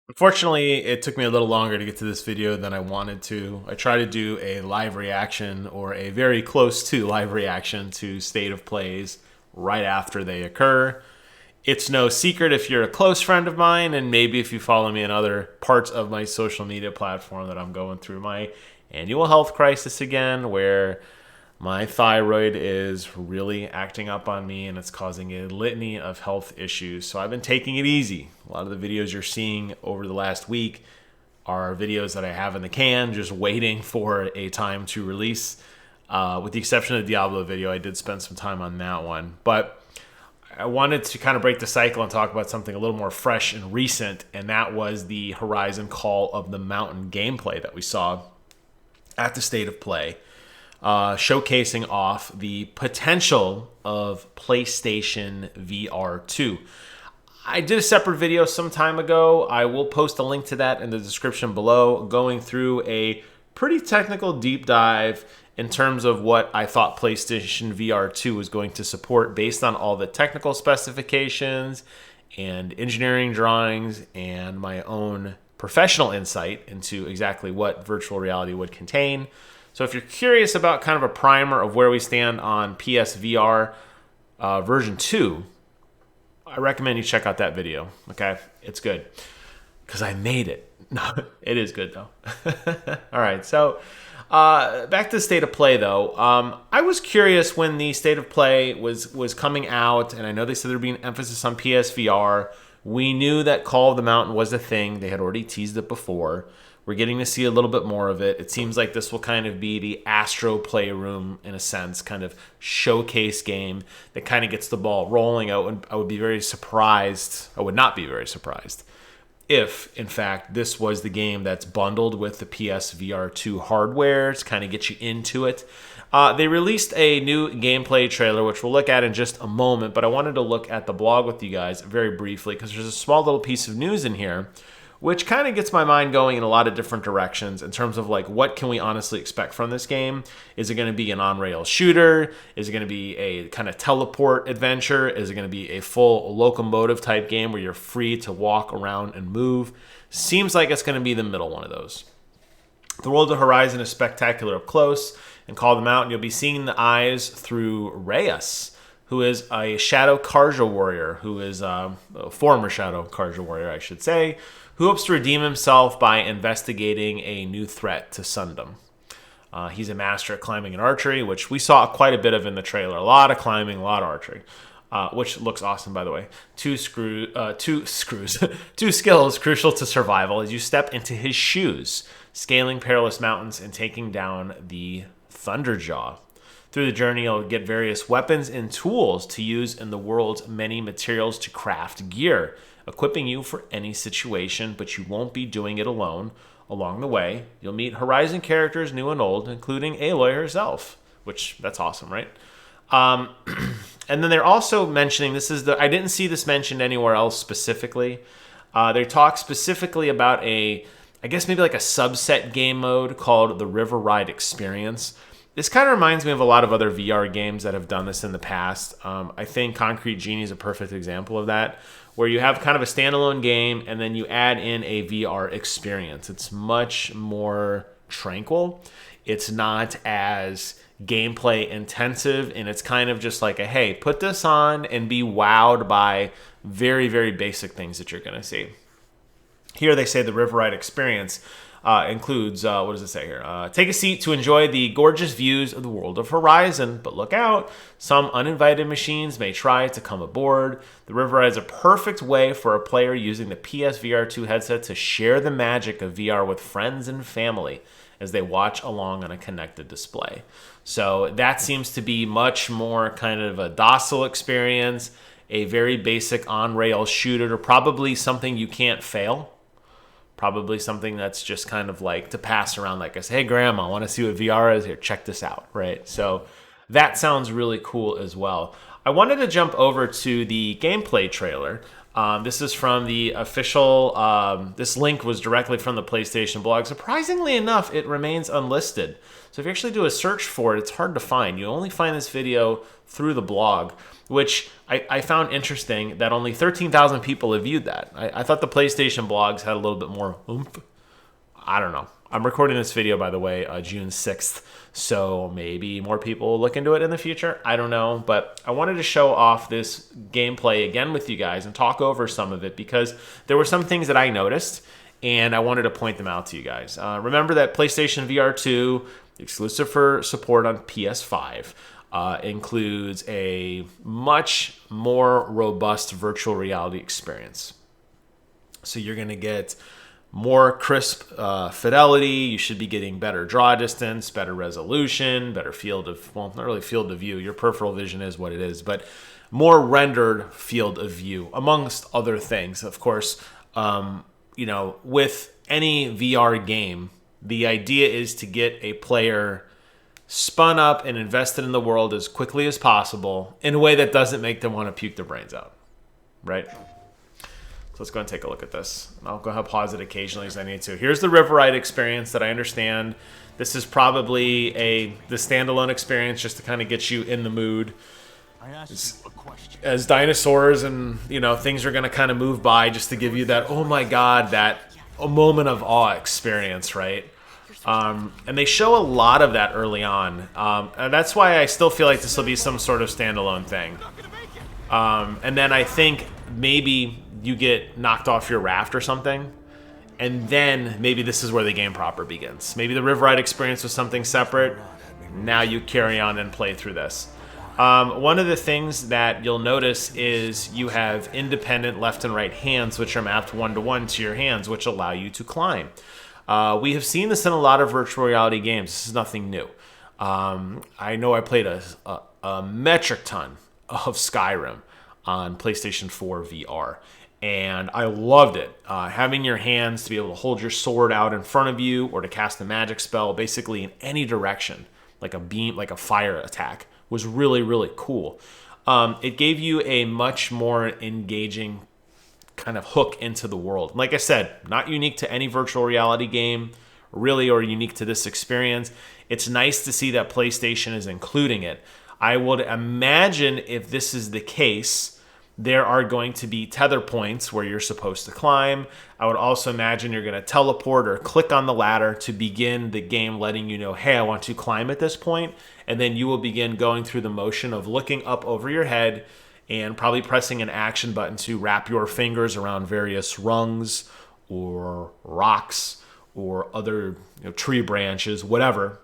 Unfortunately, it took me a little longer to get to this video than I wanted to. I tried to do a live reaction or a very close to live reaction to state of plays right after they occur. It's no secret if you're a close friend of mine, and maybe if you follow me in other parts of my social media platform, that I'm going through my annual health crisis again, where my thyroid is really acting up on me and it's causing a litany of health issues. So I've been taking it easy. A lot of the videos you're seeing over the last week are videos that I have in the can, just waiting for a time to release. With the exception of the Diablo video, I did spend some time on that one. But I wanted to kind of break the cycle and talk about something a little more fresh and recent, and that was the Horizon Call of the Mountain gameplay that we saw at the State of Play. Showcasing off the potential of PlayStation VR2. I did a separate video some time ago. I will post a link to that in the description below, going through a pretty technical deep dive in terms of what I thought PlayStation VR2 was going to support based on all the technical specifications and engineering drawings and my own professional insight into exactly what virtual reality would contain. So if you're curious about kind of a primer of where we stand on PSVR version 2, I recommend you check out that video, okay? It's good, because I made it. No, it is good, though. All right, so back to the State of Play, though. I was curious when the State of Play was coming out, and I know they said there would be an emphasis on PSVR. We knew that Call of the Mountain was a thing. They had already teased it before. We're getting to see a little bit more of it. It seems like this will kind of be the Astro Playroom, in a sense, kind of showcase game that kind of gets the ball rolling out. I would be very surprised, I would not be very surprised, if, in fact, this was the game that's bundled with the PSVR2 hardware to kind of get you into it. They released a new gameplay trailer, which we'll look at in just a moment, but I wanted to look at the blog with you guys very briefly because there's a small little piece of news in here which kind of gets my mind going in a lot of different directions in terms of like, what can we honestly expect from this game? Is it going to be an on-rail shooter? Is it going to be a kind of teleport adventure? Is it going to be a full locomotive type game where you're free to walk around and move? Seems like it's going to be the middle one of those. The world of Horizon is spectacular up close, and Call of the Mountain, you'll be seeing the eyes through Ryas, who is a Shadow Carja Warrior, who is a former Shadow Carja Warrior, I should say, who hopes to redeem himself by investigating a new threat to Sundom. He's a master at climbing and archery, which we saw quite a bit of in the trailer. A lot of climbing, a lot of archery, which looks awesome, by the way. Two skills crucial to survival as you step into his shoes, scaling perilous mountains and taking down the Thunderjaw. Through the journey, you'll get various weapons and tools to use in the world's many materials to craft gear, equipping you for any situation, but you won't be doing it alone. Along the way, you'll meet Horizon characters new and old, including Aloy herself, which, that's awesome, right? And then they're also mentioning, I didn't see this mentioned anywhere else specifically. They talk specifically about I guess maybe like a subset game mode called the River Ride Experience. This kind of reminds me of a lot of other VR games that have done this in the past. I think Concrete Genie is a perfect example of that, where you have kind of a standalone game and then you add in a VR experience. It's much more tranquil. It's not as gameplay intensive, and it's kind of just like hey, put this on and be wowed by very, very basic things that you're going to see. Here they say the River Ride Experience includes, what does it say here? Take a seat to enjoy the gorgeous views of the world of Horizon, but look out. Some uninvited machines may try to come aboard. The River Ride is a perfect way for a player using the PSVR2 headset to share the magic of VR with friends and family as they watch along on a connected display. So that seems to be much more kind of a docile experience, a very basic on-rail shooter, or probably something you can't fail. Probably something that's just kind of like to pass around, like I say, hey, Grandma, I want to see what VR is? Here, check this out, right? So that sounds really cool as well. I wanted to jump over to the gameplay trailer. This is from the official, this link was directly from the PlayStation blog. Surprisingly enough, it remains unlisted. So if you actually do a search for it, it's hard to find. You only find this video through the blog, which I found interesting that only 13,000 people have viewed that. I thought the PlayStation blogs had a little bit more oomph. I don't know. I'm recording this video, by the way, June 6th, so maybe more people will look into it in the future. I don't know, but I wanted to show off this gameplay again with you guys and talk over some of it because there were some things that I noticed, and I wanted to point them out to you guys. Remember that PlayStation VR2, exclusive for support on PS5, includes a much more robust virtual reality experience. So you're going to get more crisp fidelity. You should be getting better draw distance, better resolution, better field of, well, not really field of view. Your peripheral vision is what it is, but more rendered field of view, amongst other things. Of course, you know, with any VR game, the idea is to get a player spun up and invested in the world as quickly as possible in a way that doesn't make them want to puke their brains out, right? So let's go and take a look at this. I'll go ahead and pause it occasionally as I need to. Here's the River Ride experience that I understand. This is probably the standalone experience just to kind of get you in the mood. As dinosaurs and, you know, things are going to kind of move by just to give you that, oh my God, that a moment of awe experience, right? And they show a lot of that early on. And that's why I still feel like this will be some sort of standalone thing. And then I think maybe you get knocked off your raft or something, and then maybe this is where the game proper begins. Maybe the River Ride experience was something separate. Now you carry on and play through this. One of the things that you'll notice is you have independent left and right hands, which are mapped one-to-one to your hands, which allow you to climb. We have seen this in a lot of virtual reality games. This is nothing new. I know I played a metric ton of Skyrim on PlayStation 4 VR, and I loved it. Having your hands to be able to hold your sword out in front of you or to cast a magic spell basically in any direction, like a beam, like a fire attack, was really, really cool. It gave you a much more engaging kind of hook into the world. Like I said, not unique to any virtual reality game, really, or unique to this experience. It's nice to see that PlayStation is including it. I would imagine if this is the case, there are going to be tether points where you're supposed to climb. I would also imagine you're going to teleport or click on the ladder to begin the game letting you know, hey, I want to climb at this point. And then you will begin going through the motion of looking up over your head and probably pressing an action button to wrap your fingers around various rungs or rocks or other, you know, tree branches, whatever,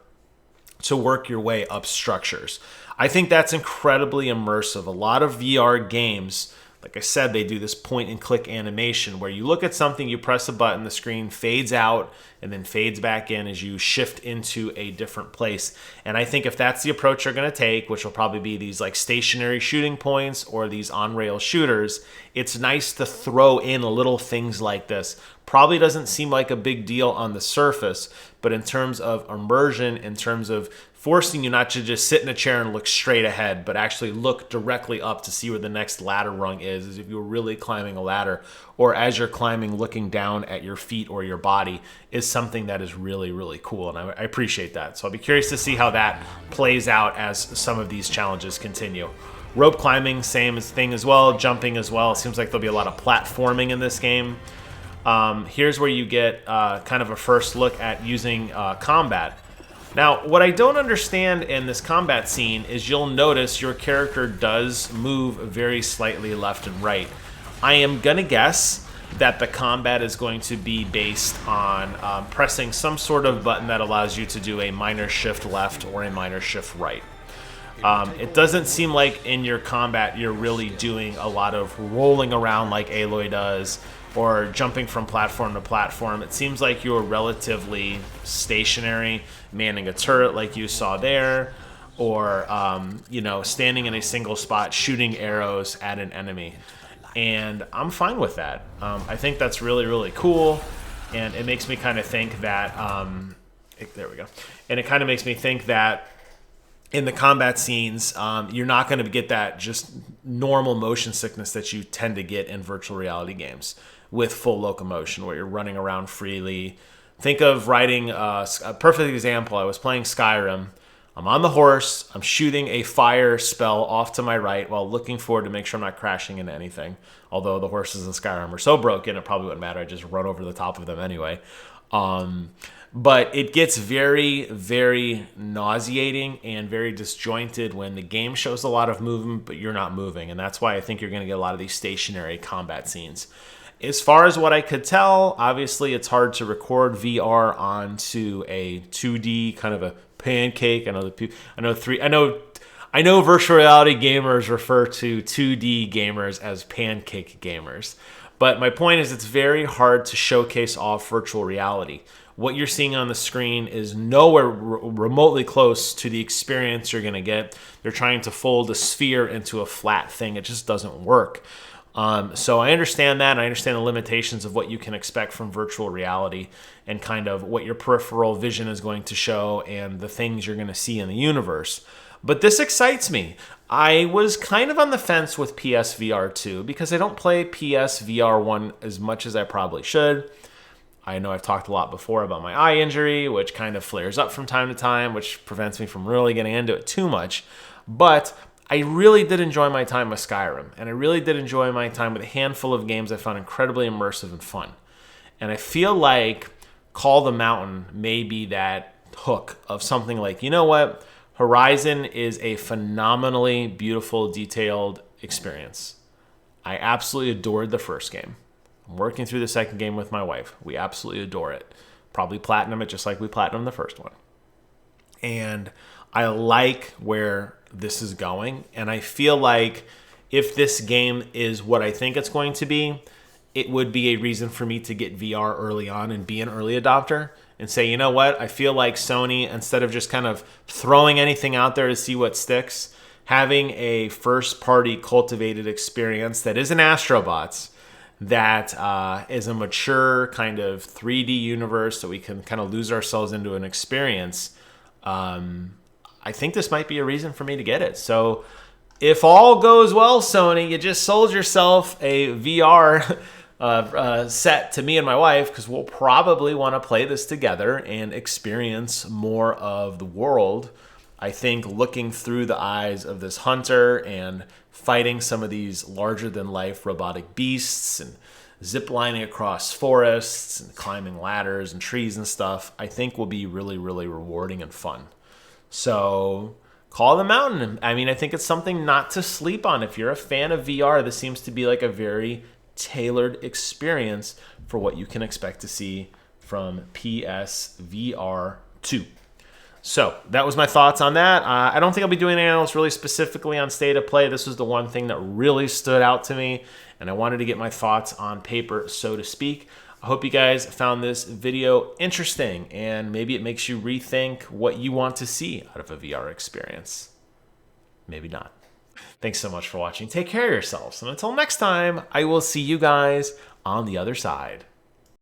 to work your way up structures. I think that's incredibly immersive. A lot of VR games, like I said, they do this point and click animation where you look at something, you press a button, the screen fades out and then fades back in as you shift into a different place. And I think if that's the approach you're going to take, which will probably be these like stationary shooting points or these on-rail shooters, it's nice to throw in little things like this. Probably doesn't seem like a big deal on the surface, but in terms of immersion, in terms of forcing you not to just sit in a chair and look straight ahead, but actually look directly up to see where the next ladder rung is, as if you were really climbing a ladder, or as you're climbing, looking down at your feet or your body, is something that is really, really cool, and I appreciate that. So I'll be curious to see how that plays out as some of these challenges continue. Rope climbing, same thing as well, jumping as well. It seems like there'll be a lot of platforming in this game. Here's where you get kind of a first look at using combat. Now, what I don't understand in this combat scene is you'll notice your character does move very slightly left and right. I am going to guess that the combat is going to be based on pressing some sort of button that allows you to do a minor shift left or a minor shift right. It doesn't seem like in your combat you're really doing a lot of rolling around like Aloy does, or jumping from platform to platform. It seems like you're relatively stationary, manning a turret like you saw there, or you know, standing in a single spot shooting arrows at an enemy. And I'm fine with that. I think that's really, really cool, and it makes me kind of think that there we go. And it kind of makes me think that in the combat scenes, you're not going to get that just normal motion sickness that you tend to get in virtual reality games with full locomotion, where you're running around freely. Think of riding a perfect example. I was playing Skyrim. I'm on the horse. I'm shooting a fire spell off to my right while looking forward to make sure I'm not crashing into anything. Although the horses in Skyrim are so broken, it probably wouldn't matter. I just run over the top of them anyway. But it gets very, very nauseating and very disjointed when the game shows a lot of movement, but you're not moving. And that's why I think you're going to get a lot of these stationary combat scenes. As far as what I could tell, obviously it's hard to record VR onto a 2D kind of a pancake. I know virtual reality gamers refer to 2D gamers as pancake gamers. But my point is, it's very hard to showcase off virtual reality. What you're seeing on the screen is nowhere remotely close to the experience you're going to get. They're trying to fold a sphere into a flat thing. It just doesn't work. So I understand that. And I understand the limitations of what you can expect from virtual reality and kind of what your peripheral vision is going to show and the things you're going to see in the universe. But this excites me. I was kind of on the fence with PS VR2 because I don't play PS VR1 as much as I probably should. I know I've talked a lot before about my eye injury, which kind of flares up from time to time, which prevents me from really getting into it too much. But I really did enjoy my time with Skyrim, and I really did enjoy my time with a handful of games I found incredibly immersive and fun. And I feel like Call the Mountain may be that hook of something like, you know what? Horizon is a phenomenally beautiful, detailed experience. I absolutely adored the first game. I'm working through the second game with my wife. We absolutely adore it. Probably platinum it just like we platinum the first one. And I like where this is going. And I feel like if this game is what I think it's going to be, it would be a reason for me to get VR early on and be an early adopter and say, you know what? I feel like Sony, instead of just kind of throwing anything out there to see what sticks, having a first-party cultivated experience that isn't Astrobots, that is a mature kind of 3D universe that we can kind of lose ourselves into an experience, I think this might be a reason for me to get it. So if all goes well, Sony, you just sold yourself a VR set to me and my wife, because we'll probably want to play this together and experience more of the world. I think looking through the eyes of this hunter and fighting some of these larger-than-life robotic beasts and ziplining across forests and climbing ladders and trees and stuff, I think will be really, really rewarding and fun. So Call the Mountain. I mean, I think it's something not to sleep on. If you're a fan of VR, this seems to be like a very tailored experience for what you can expect to see from PS VR2. So that was my thoughts on that. I don't think I'll be doing anything else really specifically on State of Play. This was the one thing that really stood out to me, and I wanted to get my thoughts on paper, so to speak. I hope you guys found this video interesting, and maybe it makes you rethink what you want to see out of a VR experience. Maybe not. Thanks so much for watching. Take care of yourselves, and until next time, I will see you guys on the other side.